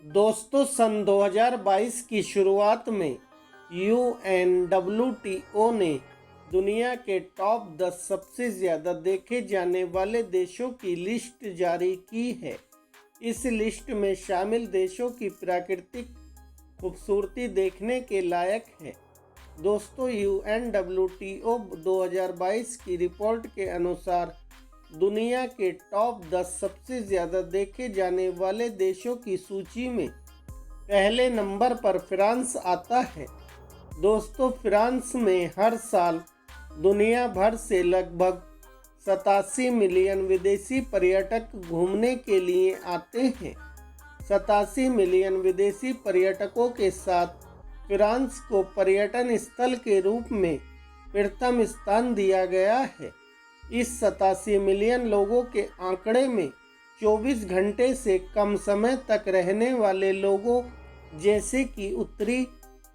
दोस्तों, सन 2022 की शुरुआत में UNWTO ने दुनिया के टॉप 10 सबसे ज़्यादा देखे जाने वाले देशों की लिस्ट जारी की है। इस लिस्ट में शामिल देशों की प्राकृतिक खूबसूरती देखने के लायक है। दोस्तों, UNWTO 2022 की रिपोर्ट के अनुसार दुनिया के टॉप 10 सबसे ज़्यादा देखे जाने वाले देशों की सूची में पहले नंबर पर फ्रांस आता है। दोस्तों, फ्रांस में हर साल दुनिया भर से लगभग 87 मिलियन विदेशी पर्यटक घूमने के लिए आते हैं। 87 मिलियन विदेशी पर्यटकों के साथ फ्रांस को पर्यटन स्थल के रूप में प्रथम स्थान दिया गया है। इस 87 मिलियन लोगों के आंकड़े में 24 घंटे से कम समय तक रहने वाले लोगों जैसे कि उत्तरी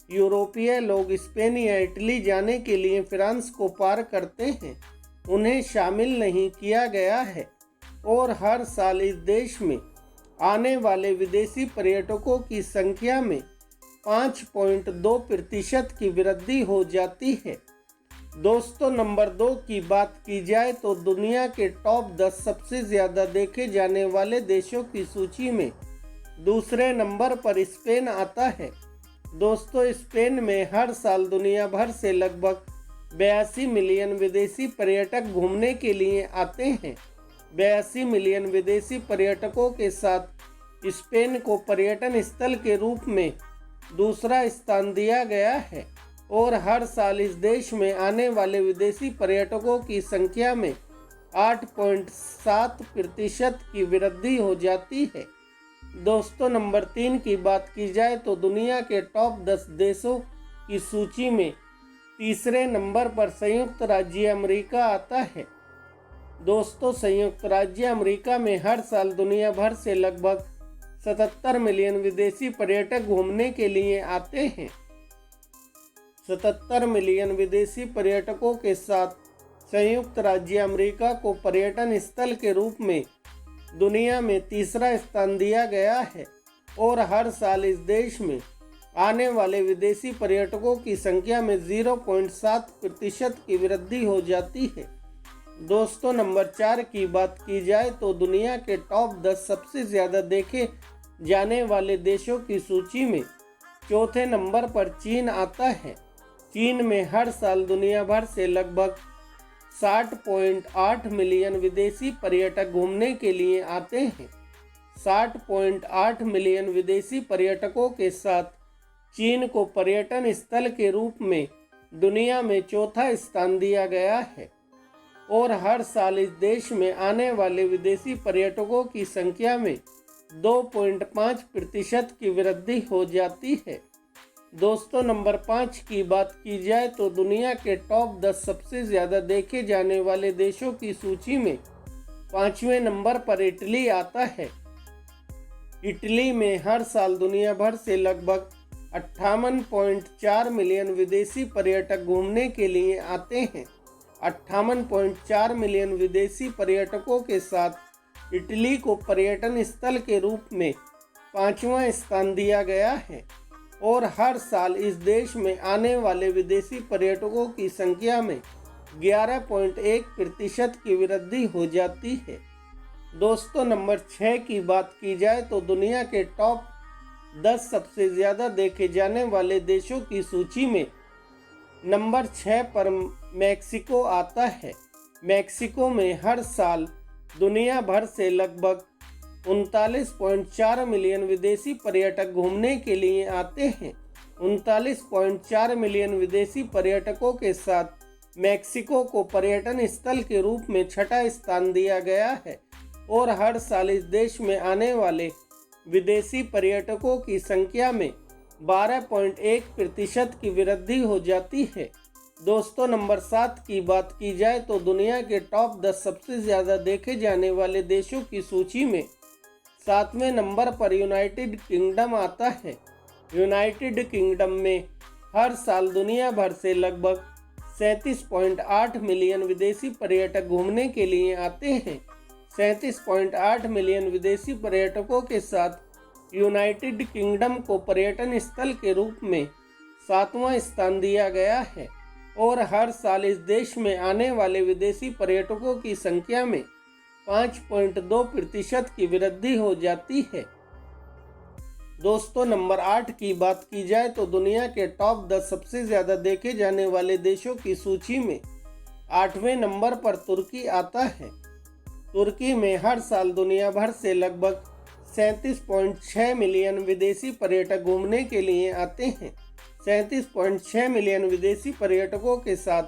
यूरोपीय लोग स्पेन या इटली जाने के लिए फ्रांस को पार करते हैं, उन्हें शामिल नहीं किया गया है। और हर साल इस देश में आने वाले विदेशी पर्यटकों की संख्या में 5.2% की वृद्धि हो जाती है। दोस्तों, नंबर 2 की बात की जाए तो दुनिया के टॉप 10 सबसे ज़्यादा देखे जाने वाले देशों की सूची में दूसरे नंबर पर स्पेन आता है। दोस्तों, स्पेन में हर साल दुनिया भर से लगभग 82 मिलियन विदेशी पर्यटक घूमने के लिए आते हैं। 82 मिलियन विदेशी पर्यटकों के साथ स्पेन को पर्यटन स्थल के रूप में दूसरा स्थान दिया गया है और हर साल इस देश में आने वाले विदेशी पर्यटकों की संख्या में 8.7% की वृद्धि हो जाती है। दोस्तों, नंबर 3 की बात की जाए तो दुनिया के टॉप 10 देशों की सूची में तीसरे नंबर पर संयुक्त राज्य अमेरिका आता है। दोस्तों, संयुक्त राज्य अमेरिका में हर साल दुनिया भर से लगभग 77 मिलियन विदेशी पर्यटक घूमने के लिए आते हैं। 77 मिलियन विदेशी पर्यटकों के साथ संयुक्त राज्य अमेरिका को पर्यटन स्थल के रूप में दुनिया में तीसरा स्थान दिया गया है और हर साल इस देश में आने वाले विदेशी पर्यटकों की संख्या में 0.7% की वृद्धि हो जाती है। दोस्तों, नंबर 4 की बात की जाए तो दुनिया के टॉप 10 सबसे ज़्यादा देखे जाने वाले देशों की सूची में चौथे नंबर पर चीन आता है। चीन में हर साल दुनिया भर से लगभग 60.8 मिलियन विदेशी पर्यटक घूमने के लिए आते हैं। 60.8 मिलियन विदेशी पर्यटकों के साथ चीन को पर्यटन स्थल के रूप में दुनिया में चौथा स्थान दिया गया है और हर साल इस देश में आने वाले विदेशी पर्यटकों की संख्या में 2.5% की वृद्धि हो जाती है। दोस्तों, नंबर 5 की बात की जाए तो दुनिया के टॉप 10 सबसे ज़्यादा देखे जाने वाले देशों की सूची में 5वें नंबर पर इटली आता है। इटली में हर साल दुनिया भर से लगभग 58.4 मिलियन विदेशी पर्यटक घूमने के लिए आते हैं। 58.4 मिलियन विदेशी पर्यटकों के साथ इटली को पर्यटन स्थल के रूप में 5वां स्थान दिया गया है और हर साल इस देश में आने वाले विदेशी पर्यटकों की संख्या में 11.1% की वृद्धि हो जाती है। दोस्तों, नंबर 6 की बात की जाए तो दुनिया के टॉप 10 सबसे ज़्यादा देखे जाने वाले देशों की सूची में नंबर 6 पर मैक्सिको आता है। मैक्सिको में हर साल दुनिया भर से लगभग 39.4 मिलियन विदेशी पर्यटक घूमने के लिए आते हैं। 39.4 मिलियन विदेशी पर्यटकों के साथ मैक्सिको को पर्यटन स्थल के रूप में छठा स्थान दिया गया है और हर साल इस देश में आने वाले विदेशी पर्यटकों की संख्या में 12.1% की वृद्धि हो जाती है। दोस्तों, नंबर 7 की बात की जाए तो दुनिया के टॉप 10 सबसे ज़्यादा देखे जाने वाले देशों की सूची में 7वें नंबर पर यूनाइटेड किंगडम आता है। यूनाइटेड किंगडम में हर साल दुनिया भर से लगभग 37.8 मिलियन विदेशी पर्यटक घूमने के लिए आते हैं। 37.8 मिलियन विदेशी पर्यटकों के साथ यूनाइटेड किंगडम को पर्यटन स्थल के रूप में 7वां स्थान दिया गया है और हर साल इस देश में आने वाले विदेशी पर्यटकों की संख्या में 5.2% की वृद्धि हो जाती है। दोस्तों, नंबर 8 की बात की जाए तो दुनिया के टॉप 10 सबसे ज़्यादा देखे जाने वाले देशों की सूची में 8वें नंबर पर तुर्की आता है। तुर्की में हर साल दुनिया भर से लगभग 37.6 मिलियन विदेशी पर्यटक घूमने के लिए आते हैं। 37.6 मिलियन विदेशी पर्यटकों के साथ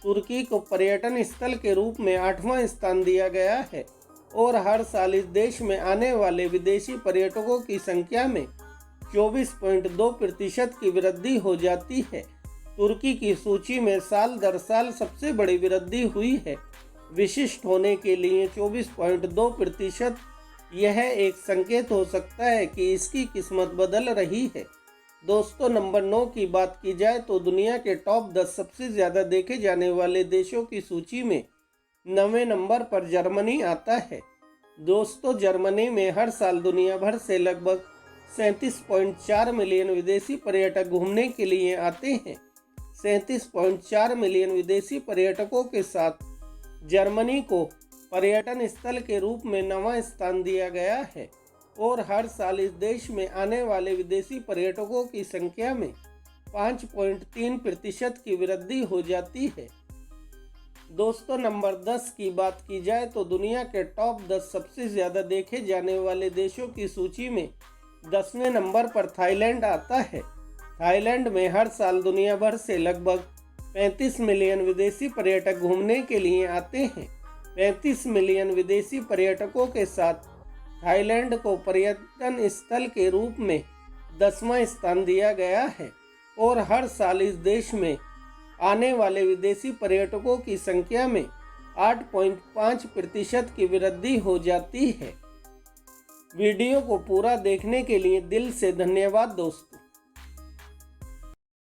तुर्की को पर्यटन स्थल के रूप में 8वां स्थान दिया गया है और हर साल इस देश में आने वाले विदेशी पर्यटकों की संख्या में 24.2% की वृद्धि हो जाती है। तुर्की की सूची में साल दर साल सबसे बड़ी वृद्धि हुई है। विशिष्ट होने के लिए 24.2%। यह एक संकेत हो सकता है कि इसकी किस्मत बदल रही है। दोस्तों, नंबर 9 की बात की जाए तो दुनिया के टॉप 10 सबसे ज़्यादा देखे जाने वाले देशों की सूची में 9वें नंबर पर जर्मनी आता है। दोस्तों, जर्मनी में हर साल दुनिया भर से लगभग 37.4 मिलियन विदेशी पर्यटक घूमने के लिए आते हैं। 37.4 मिलियन विदेशी पर्यटकों के साथ जर्मनी को पर्यटन स्थल के रूप में 9वां स्थान दिया गया है और हर साल इस देश में आने वाले विदेशी पर्यटकों की संख्या में 5.3% की वृद्धि हो जाती है। दोस्तों, नंबर 10 की बात की जाए तो दुनिया के टॉप 10 सबसे ज़्यादा देखे जाने वाले देशों की सूची में 10वें नंबर पर थाईलैंड आता है। थाईलैंड में हर साल दुनिया भर से लगभग 35 मिलियन विदेशी पर्यटक घूमने के लिए आते हैं। 35 मिलियन विदेशी पर्यटकों के साथ थाईलैंड को पर्यटन स्थल के रूप में 10वां स्थान दिया गया है और हर साल इस देश में आने वाले विदेशी पर्यटकों की संख्या में 8.5% की वृद्धि हो जाती है। वीडियो को पूरा देखने के लिए दिल से धन्यवाद दोस्तों।